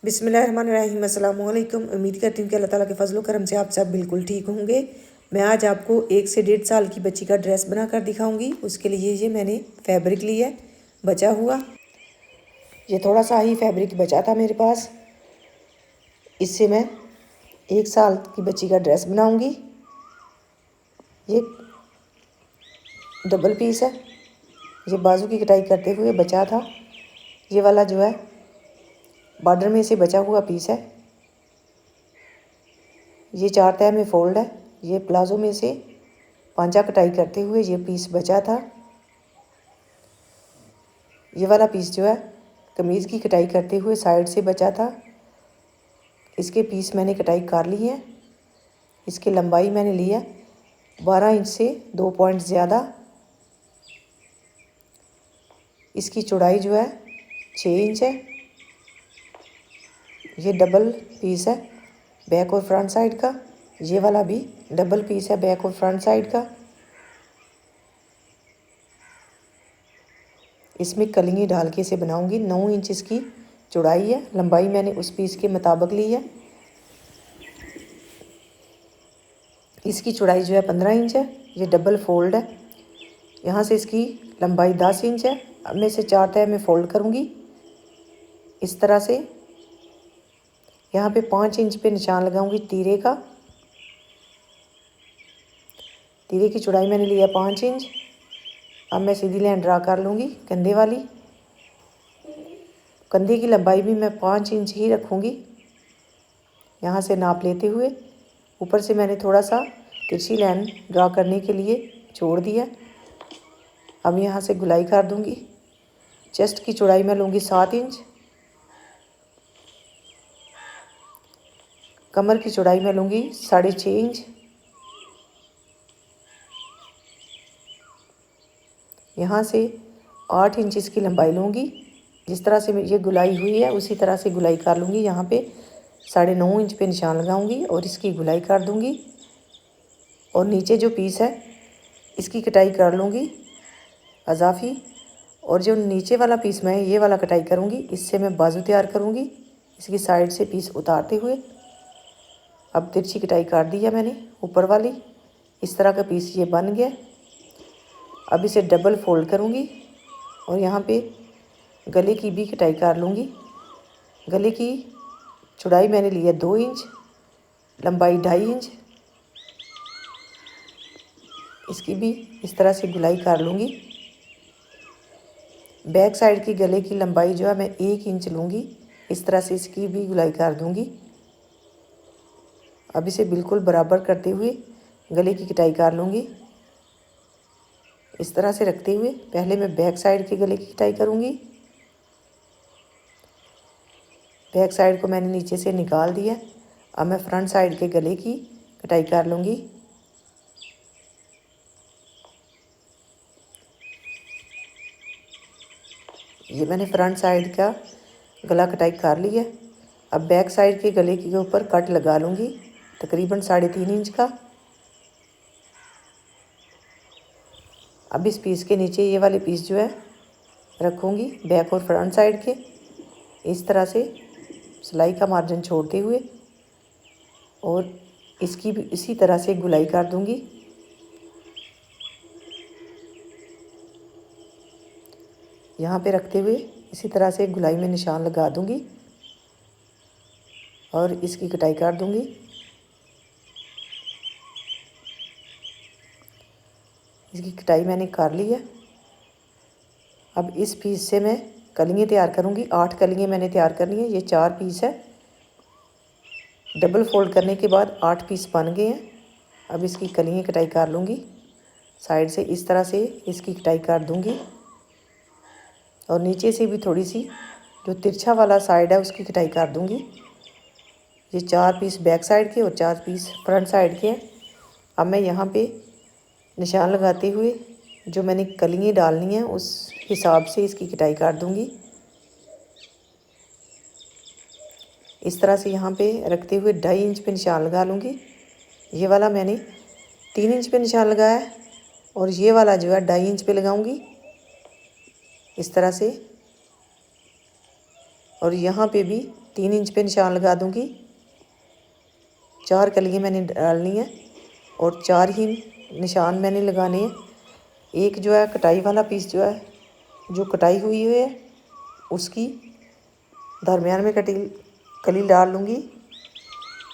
बिस्मिल्लाहिर्रहमानिर्रहीम। अस्सलाम वालेकुम। उम्मीद करती हूँ कि अल्लाह ताला के फजलो करम से आप सब बिल्कुल ठीक होंगे। मैं आज आपको 1 से 1.5 साल की बच्ची का ड्रेस बनाकर दिखाऊंगी। उसके लिए ये मैंने फैब्रिक लिया है बचा हुआ। ये थोड़ा सा ही फैब्रिक बचा था मेरे पास। इससे मैं 1 साल की बच्ची का ड्रेस बनाऊंगी। ये डबल पीस है। ये बाजू की कटाई करते हुए बचा था। ये वाला जो है बॉर्डर में से बचा हुआ पीस है। ये 4 तह में फोल्ड है। ये प्लाजो में से पांचा कटाई करते हुए ये पीस बचा था। ये वाला पीस जो है कमीज़ की कटाई करते हुए साइड से बचा था। इसके पीस मैंने कटाई कर ली है। इसकी लंबाई मैंने ली है 12 इंच से 2 पॉइंट ज़्यादा। इसकी चौड़ाई जो है 6 इंच है। ये डबल पीस है बैक और फ्रंट साइड का। ये वाला भी डबल पीस है बैक और फ्रंट साइड का। इसमें कलियाँ डाल के इसे बनाऊंगी। 9 इंच इसकी चौड़ाई है। लंबाई मैंने उस पीस के मुताबिक ली है। इसकी चौड़ाई जो है 15 इंच है। ये डबल फोल्ड है। यहाँ से इसकी लंबाई 10 इंच है। अब मैं इसे 4 तह में फोल्ड करूँगी इस तरह से। यहाँ पे 5 इंच पे निशान लगाऊंगी तीरे का। तीरे की चौड़ाई मैंने लिया 5 इंच। अब मैं सीधी लाइन ड्रा कर लूँगी कंधे वाली। कंधे की लंबाई भी मैं 5 इंच ही रखूँगी। यहाँ से नाप लेते हुए ऊपर से मैंने थोड़ा सा तिरछी लाइन ड्रा करने के लिए छोड़ दिया। अब यहाँ से गुलाई कर दूँगी। चेस्ट की चौड़ाई मैं लूँगी 7 इंच। कमर की चौड़ाई मैं लूँगी 6.5 इंच। यहाँ से 8 इंच इसकी लंबाई लूँगी। जिस तरह से ये गुलाई हुई है उसी तरह से गुलाई कर लूँगी। यहाँ पे 9.5 इंच पे निशान लगाऊँगी और इसकी गुलाई कर दूँगी। और नीचे जो पीस है इसकी कटाई कर लूँगी अजाफी। और जो नीचे वाला पीस मैं ये वाला कटाई करूँगी, इससे मैं बाजू तैयार करूँगी इसकी साइड से पीस उतारते हुए। अब तिरछी कटाई कर दी है मैंने ऊपर वाली। इस तरह का पीस ये बन गया। अब इसे डबल फोल्ड करूँगी और यहाँ पे गले की भी कटाई कर लूँगी। गले की चौड़ाई मैंने ली है 2 इंच, लंबाई 2.5 इंच। इसकी भी इस तरह से गुलाई कर लूँगी। बैक साइड की गले की लंबाई जो है मैं 1 इंच लूँगी। इस तरह से इसकी भी गुलाई कर दूँगी। अब इसे बिल्कुल बराबर करते हुए गले की कटाई कर लूँगी। इस तरह से रखते हुए पहले मैं बैक साइड के गले की कटाई करूँगी। बैक साइड को मैंने नीचे से निकाल दिया। अब मैं फ्रंट साइड के गले की कटाई कर लूँगी। ये मैंने फ्रंट साइड का गला कटाई कर लिया। अब बैक साइड के गले के ऊपर कट लगा लूँगी तकरीबन 3.5 इंच का। अब इस पीस के नीचे ये वाले पीस जो है रखूँगी बैक और फ्रंट साइड के। इस तरह से सिलाई का मार्जिन छोड़ते हुए और इसकी भी इसी तरह से गुलाई कर दूँगी। यहाँ पे रखते हुए इसी तरह से गुलाई में निशान लगा दूँगी और इसकी कटाई कर दूँगी। इसकी कटाई मैंने कर ली है। अब इस पीस से मैं कलियाँ तैयार करूँगी। 8 कलियाँ मैंने तैयार करनी है। ये 4 पीस है। डबल फोल्ड करने के बाद 8 पीस बन गए हैं। अब इसकी कलियाँ कटाई कर लूँगी साइड से। इस तरह से इसकी कटाई कर दूँगी और नीचे से भी थोड़ी सी जो तिरछा वाला साइड है उसकी कटाई कर दूँगी। ये 4 पीस बैक साइड के और 4 पीस फ्रंट साइड के हैं। अब मैं यहाँ पे निशान लगाते हुए जो मैंने कलियाँ डालनी हैं उस हिसाब से इसकी कटाई कर दूँगी। इस तरह से यहाँ पे रखते हुए 2.5 इंच पे निशान लगा लूँगी। ये वाला मैंने 3 इंच पे निशान लगाया है और ये वाला जो है 2.5 इंच पे लगाऊँगी इस तरह से। और यहाँ पे भी 3 इंच पे निशान लगा दूँगी। 4 कलियाँ मैंने डालनी है और 4 ही निशान मैंने लगाने हैं। एक जो है कटाई वाला पीस जो है, जो कटाई हुई है उसकी दरमियान में कली डाल लूँगी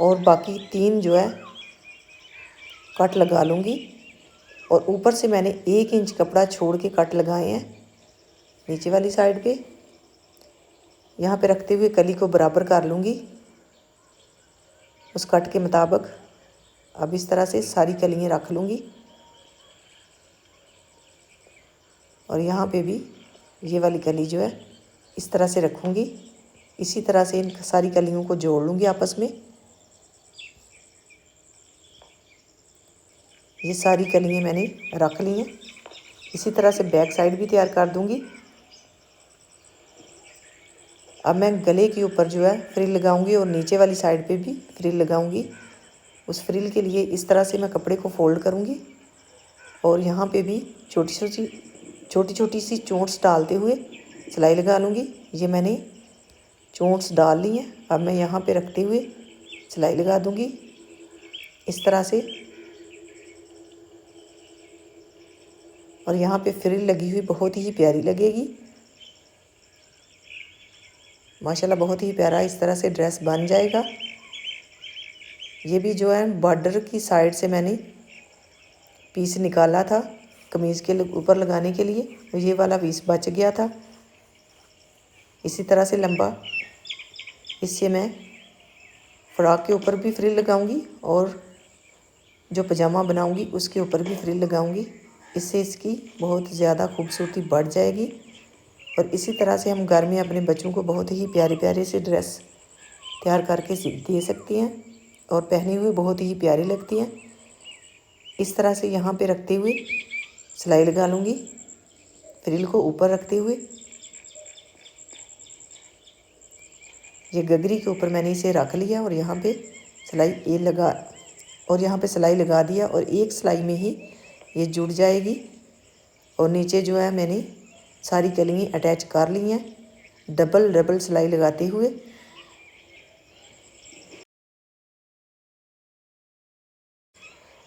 और बाकी 3 जो है कट लगा लूँगी। और ऊपर से मैंने 1 इंच कपड़ा छोड़ के कट लगाए हैं नीचे वाली साइड पे। यहाँ पे रखते हुए कली को बराबर कर लूँगी उस कट के मुताबिक। अब इस तरह से सारी कलियाँ रख लूँगी और यहाँ पे भी ये वाली कली जो है इस तरह से रखूँगी। इसी तरह से इन सारी कलियों को जोड़ लूँगी आपस में। ये सारी कलियाँ मैंने रख ली हैं। इसी तरह से बैक साइड भी तैयार कर दूँगी। अब मैं गले के ऊपर जो है फ्रिल लगाऊंगी और नीचे वाली साइड पे भी फ्रिल लगाऊंगी। उस फ्रिल के लिए इस तरह से मैं कपड़े को फोल्ड करूंगी और यहाँ पे भी छोटी छोटी सी चोंट्स डालते हुए सिलाई लगा लूँगी। ये मैंने चोंट्स डाल ली हैं। अब मैं यहाँ पे रखते हुए सिलाई लगा दूँगी इस तरह से। और यहाँ पे फ्रिल लगी हुई बहुत ही प्यारी लगेगी माशाल्लाह, बहुत ही प्यारा इस तरह से ड्रेस बन जाएगा। ये भी जो है बॉर्डर की साइड से मैंने पीस निकाला था कमीज़ के ऊपर लगाने के लिए, तो ये वाला पीस बच गया था। इसी तरह से लंबा इससे मैं फ्रॉक के ऊपर भी फ्रिल लगाऊंगी और जो पजामा बनाऊंगी उसके ऊपर भी फ्रिल लगाऊंगी। इससे इसकी बहुत ज़्यादा खूबसूरती बढ़ जाएगी। और इसी तरह से हम घर में अपने बच्चों को बहुत ही प्यारे प्यारे से ड्रेस तैयार करके दे सकती हैं और पहने हुए बहुत ही प्यारी लगती हैं। इस तरह से यहाँ पे रखते हुए सिलाई लगा लूँगी फ्रिल को ऊपर रखते हुए। ये गगरी के ऊपर मैंने इसे रख लिया और यहाँ पे सिलाई लगा दिया और एक सिलाई में ही ये जुड़ जाएगी। और नीचे जो है मैंने सारी कलियाँ अटैच कर ली हैं डबल सिलाई लगाते हुए।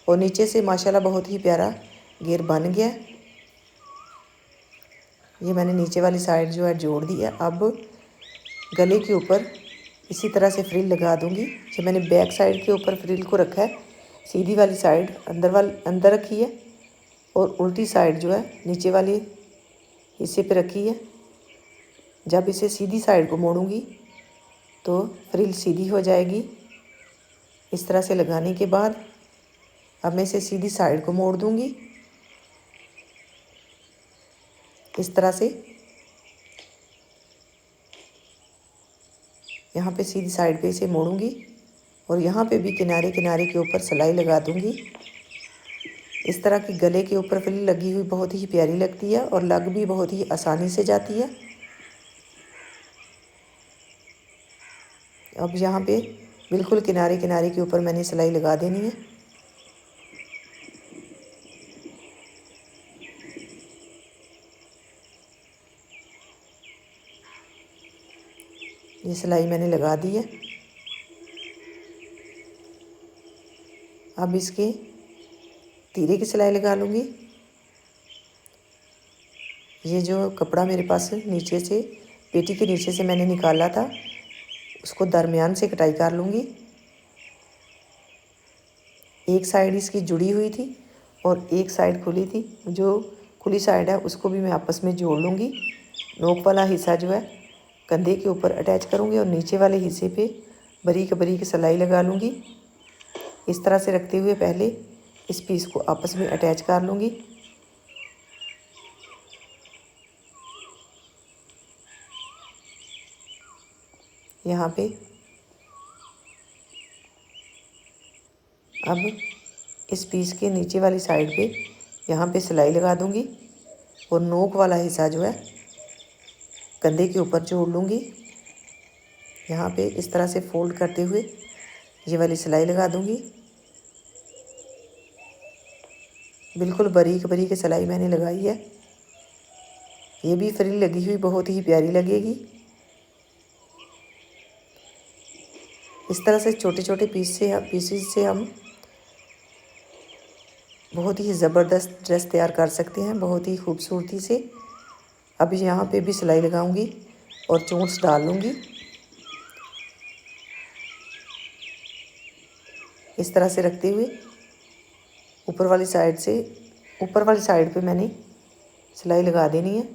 और नीचे से माशाल्लाह बहुत ही प्यारा घेर बन गया। ये मैंने नीचे वाली साइड जो है जोड़ दी है। अब गले के ऊपर इसी तरह से फ्रिल लगा दूंगी। जो मैंने बैक साइड के ऊपर फ्रिल को रखा है, सीधी वाली साइड अंदर रखी है और उल्टी साइड जो है नीचे वाले हिस्से पे रखी है। जब इसे सीधी साइड को मोड़ूंगी तो फ्रिल सीधी हो जाएगी। इस तरह से लगाने के बाद अब मैं इसे सीधी साइड को मोड़ दूंगी इस तरह से। यहाँ पे सीधी साइड पे इसे मोड़ूंगी और यहाँ पे भी किनारे किनारे के ऊपर सिलाई लगा दूंगी। इस तरह की गले के ऊपर फ्रिल लगी हुई बहुत ही प्यारी लगती है और लग भी बहुत ही आसानी से जाती है। अब यहाँ पे बिल्कुल किनारे किनारे के ऊपर मैंने सिलाई लगा देनी है। ये सिलाई मैंने लगा दी है। अब इसके तीरे की सिलाई लगा लूँगी। ये जो कपड़ा मेरे पास नीचे से पेटी के नीचे से मैंने निकाला था उसको दरमियान से कटाई कर लूँगी। एक साइड इसकी जुड़ी हुई थी और एक साइड खुली थी। जो खुली साइड है उसको भी मैं आपस में जोड़ लूँगी। नोक वाला हिस्सा जो है कंधे के ऊपर अटैच करूँगी और नीचे वाले हिस्से पे बारीक बारीक सिलाई लगा लूँगी। इस तरह से रखते हुए पहले इस पीस को आपस में अटैच कर लूँगी। यहाँ पे अब इस पीस के नीचे वाली साइड पे यहाँ पे सिलाई लगा दूँगी और नोक वाला हिस्सा जो है कंधे के ऊपर जोड़ लूँगी। यहाँ पे इस तरह से फोल्ड करते हुए ये वाली सिलाई लगा दूँगी। बिल्कुल बारीक बारीक सिलाई मैंने लगाई है। ये भी फ्रिल लगी हुई बहुत ही प्यारी लगेगी। इस तरह से छोटे छोटे पीसेस से हम बहुत ही ज़बरदस्त ड्रेस तैयार कर सकते हैं, बहुत ही खूबसूरती से। अब यहाँ पे भी सिलाई लगाऊंगी और चोंच डाल लूँगी। इस तरह से रखते हुए ऊपर वाली साइड पे मैंने सिलाई लगा देनी है।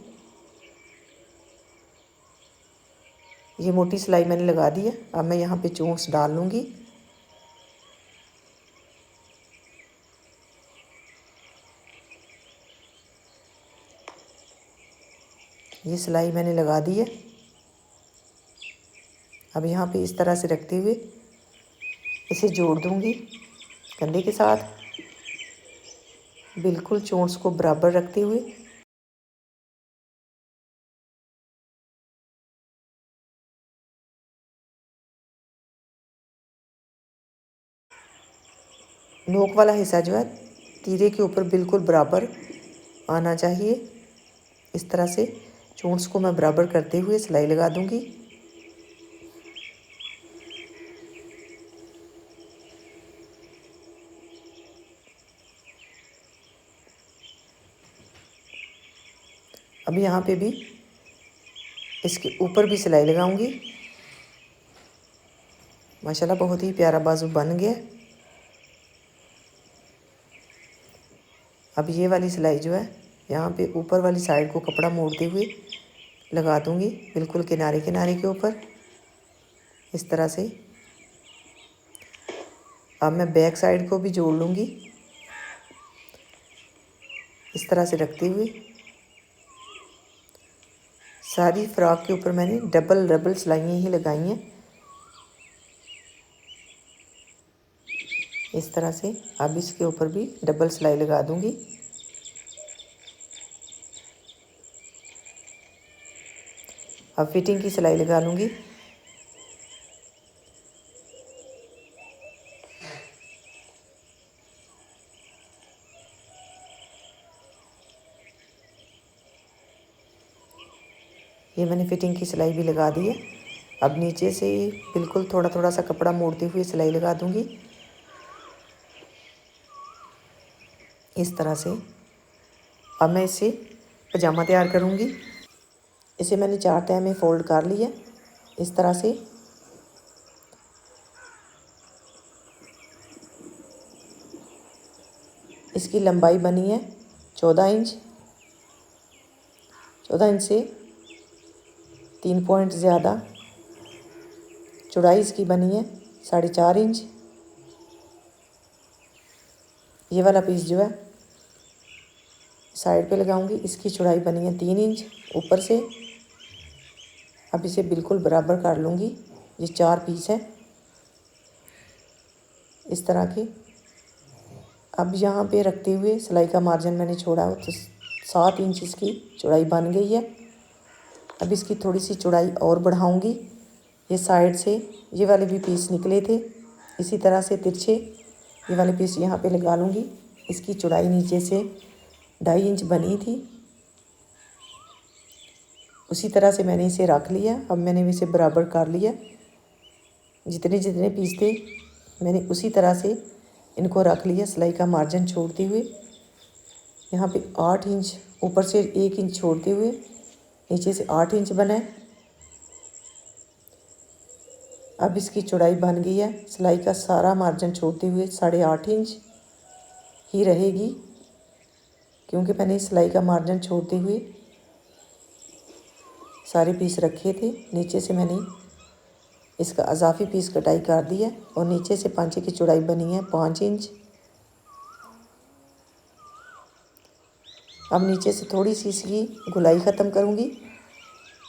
ये मोटी सिलाई मैंने लगा दी है। अब मैं यहाँ पे चोंच डाल लूँगी। ये सिलाई मैंने लगा दी है। अब यहाँ पे इस तरह से रखते हुए इसे जोड़ दूँगी कंधे के साथ, बिल्कुल चोंच को बराबर रखते हुए। नोक वाला हिस्सा जो है तीरे के ऊपर बिल्कुल बराबर आना चाहिए। इस तरह से चोंच को मैं बराबर करते हुए सिलाई लगा दूँगी। अब यहाँ पे भी इसके ऊपर भी सिलाई लगाऊंगी। माशाल्लाह बहुत ही प्यारा बाजू बन गया। अब ये वाली सिलाई जो है यहाँ पे ऊपर वाली साइड को कपड़ा मोड़ते हुए लगा दूंगी, बिल्कुल किनारे किनारे के ऊपर इस तरह से। अब मैं बैक साइड को भी जोड़ लूँगी इस तरह से रखते हुए। सारी फ्रॉक के ऊपर मैंने डबल सिलाइयाँ ही लगाई हैं इस तरह से। अब इसके ऊपर भी डबल सिलाई लगा दूँगी। अब फिटिंग की सिलाई लगा लूँगी। ये मैंने फिटिंग की सिलाई भी लगा दी है। अब नीचे से बिल्कुल थोड़ा थोड़ा सा कपड़ा मोड़ते हुए सिलाई लगा दूँगी इस तरह से। अब मैं इसे पजामा तैयार करूँगी। इसे मैंने 4 तह में फ़ोल्ड कर लिया इस तरह से। इसकी लंबाई बनी है 14 इंच। 14 इंच से 3 पॉइंट ज़्यादा। चौड़ाई इसकी बनी है 4.5 इंच। ये वाला पीस जो है साइड पे लगाऊंगी। इसकी चौड़ाई बनी है 3 इंच ऊपर से। अब इसे बिल्कुल बराबर कर लूँगी। ये 4 पीस है इस तरह के। अब यहाँ पे रखते हुए सिलाई का मार्जिन मैंने छोड़ा तो 7 इंच इसकी चौड़ाई बन गई है। अब इसकी थोड़ी सी चौड़ाई और बढ़ाऊँगी। ये साइड से ये वाले भी पीस निकले थे इसी तरह से तिरछे, ये वाले पीस यहाँ पे लगा लूँगी। इसकी चौड़ाई नीचे से 2.5 इंच बनी थी, उसी तरह से मैंने इसे रख लिया। अब मैंने इसे बराबर कर लिया। जितने जितने पीस थे मैंने उसी तरह से इनको रख लिया, सिलाई का मार्जिन छोड़ते हुए। यहाँ पे 8 इंच ऊपर से 1 इंच छोड़ते हुए नीचे से 8 इंच बना है। अब इसकी चौड़ाई बन गई है। सिलाई का सारा मार्जिन छोड़ते हुए 8.5 इंच ही रहेगी, क्योंकि मैंने सिलाई का मार्जिन छोड़ते हुए सारे पीस रखे थे। नीचे से मैंने इसका अजाफी पीस कटाई कर दी है और नीचे से पांचे की चौड़ाई बनी है 5 इंच। अब नीचे से थोड़ी सी इसकी गुलाई ख़त्म करूँगी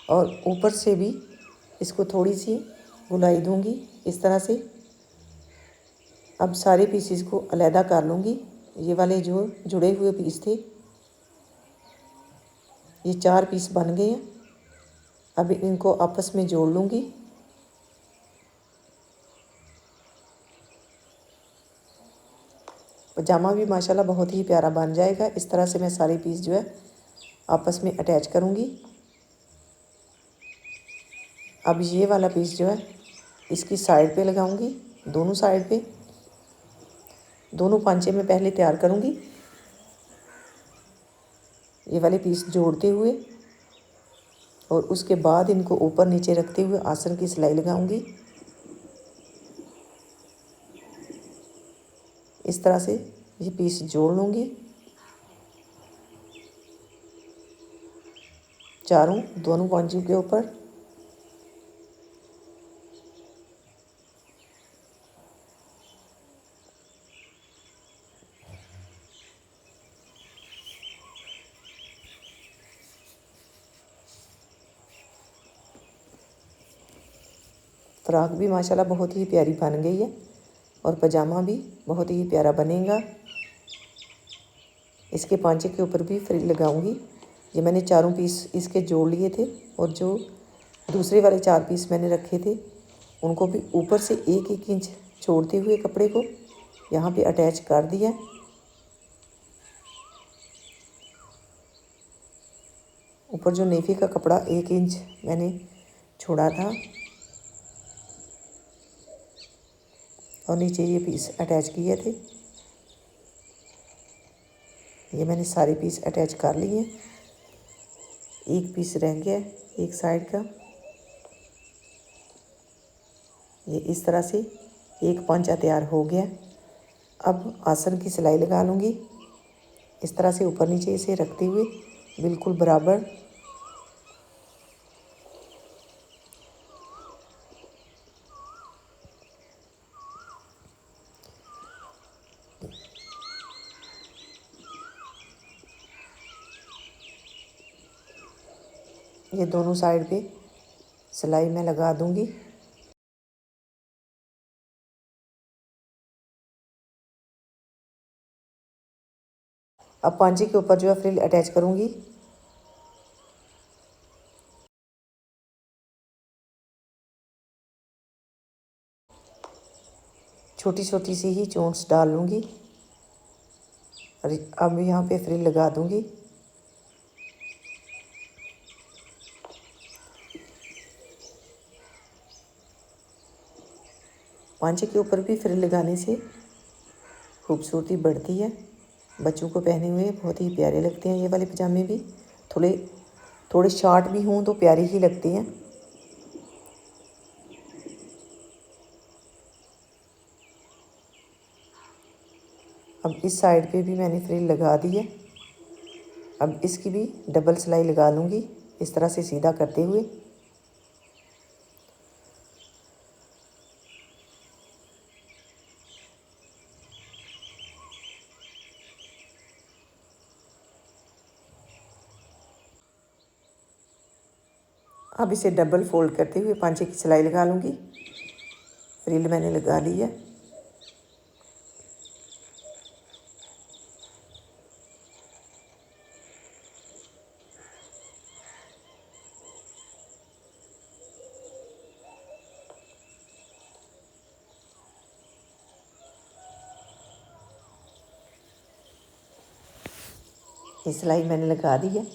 और ऊपर से भी इसको थोड़ी सी गुलाई दूँगी इस तरह से। अब सारे पीसेस को अलहदा कर लूँगी। ये वाले जो जुड़े हुए पीस थे ये 4 पीस बन गए हैं। अब इनको आपस में जोड़ लूँगी। पजामा भी माशाल्लाह बहुत ही प्यारा बन जाएगा। इस तरह से मैं सारे पीस जो है आपस में अटैच करूँगी। अब ये वाला पीस जो है इसकी साइड पे लगाऊंगी, दोनों साइड पे। दोनों पांचे में पहले तैयार करूंगी, ये वाले पीस जोड़ते हुए, और उसके बाद इनको ऊपर नीचे रखते हुए आसन की सिलाई लगाऊंगी। इस तरह से ये पीस जोड़ लूँगी चारों, दोनों पांचों के ऊपर। फ्रॉक भी माशाल्लाह बहुत ही प्यारी बन गई है और पजामा भी बहुत ही प्यारा बनेगा। इसके पांचे के ऊपर भी फ्रिल लगाऊंगी। ये मैंने चारों पीस इसके जोड़ लिए थे और जो दूसरे वाले 4 पीस मैंने रखे थे उनको भी ऊपर से 1-1 इंच छोड़ते हुए कपड़े को यहाँ पे अटैच कर दिया। ऊपर जो नेफी का कपड़ा 1 इंच मैंने छोड़ा था और नीचे ये पीस अटैच किए थे। ये मैंने सारे पीस अटैच कर लिए। एक पीस रह गया एक साइड का। ये इस तरह से एक पांचा तैयार हो गया। अब आसन की सिलाई लगा लूँगी इस तरह से ऊपर नीचे इसे रखते हुए बिल्कुल बराबर। ये दोनों साइड पे सिलाई मैं लगा दूँगी। अब पांचे के ऊपर जो है फ्रिल अटैच करूँगी। छोटी छोटी सी ही चोंच डाल लूँगी और अब यहाँ पे फ्रिल लगा दूँगी। पांचे के ऊपर भी फ्रिल लगाने से खूबसूरती बढ़ती है। बच्चों को पहने हुए बहुत ही प्यारे लगते हैं ये वाले पजामे भी। थोड़े शॉर्ट भी हों तो प्यारे ही लगते हैं। अब इस साइड पे भी मैंने फ्रिल लगा दी है। अब इसकी भी डबल सिलाई लगा लूँगी इस तरह से सीधा करते हुए। अब इसे डबल फोल्ड करते हुए पांचे की सिलाई लगा लूँगी। फ्रिल मैंने लगा ली है। ये सिलाई मैंने लगा दी है।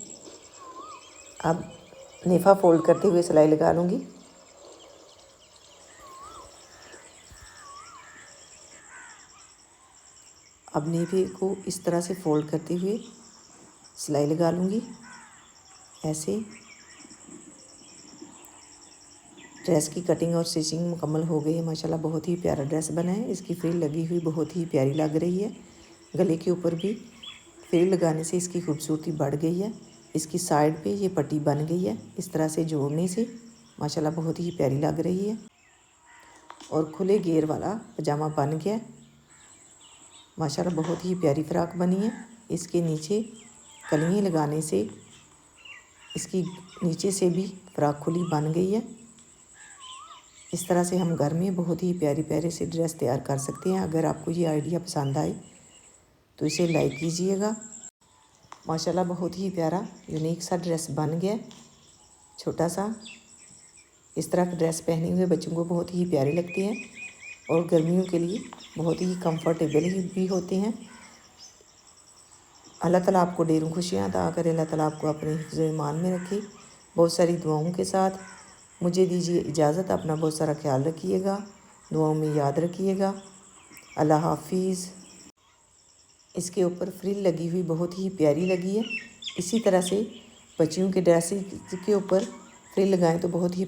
अब नेफा फोल्ड करते हुए सिलाई लगा लूँगी। अब नेफे को इस तरह से फोल्ड करते हुए सिलाई लगा लूँगी ऐसे। ड्रेस की कटिंग और स्टिचिंग मुकम्मल हो गई है। माशाल्लाह बहुत ही प्यारा ड्रेस बना है। इसकी फ्रिल लगी हुई बहुत ही प्यारी लग रही है। गले के ऊपर भी फ्रिल लगाने से इसकी खूबसूरती बढ़ गई है। इसकी साइड पे ये पट्टी बन गई है। इस तरह से जोड़ने से माशाल्लाह बहुत ही प्यारी लग रही है और खुले घेर वाला पजामा बन गया। माशाल्लाह बहुत ही प्यारी फ्रॉक बनी है। इसके नीचे कलियाँ लगाने से इसकी नीचे से भी फ्रॉक खुली बन गई है। इस तरह से हम घर में बहुत ही प्यारी प्यारे से ड्रेस तैयार कर सकते हैं। अगर आपको ये आइडिया पसंद आए तो इसे लाइक कीजिएगा। माशाल्लाह बहुत ही प्यारा यूनिक सा ड्रेस बन गया। छोटा सा इस तरह का ड्रेस पहने हुए बच्चों को बहुत ही प्यारे लगते हैं और गर्मियों के लिए बहुत ही कंफर्टेबल भी होते हैं। अल्लाह ताला आपको ढेरों खुशियाँ अता करे। अल्लाह ताला आपको अपने हिफ्ज़-ए-ईमान में रखे। बहुत सारी दुआओं के साथ मुझे दीजिए इजाज़त। अपना बहुत सारा ख्याल रखिएगा, दुआओं में याद रखिएगा। अल्लाह हाफिज़। इसके ऊपर फ्रिल लगी हुई बहुत ही प्यारी लगी है। इसी तरह से बच्चियों के ड्रेस के ऊपर फ्रिल लगाएं तो बहुत ही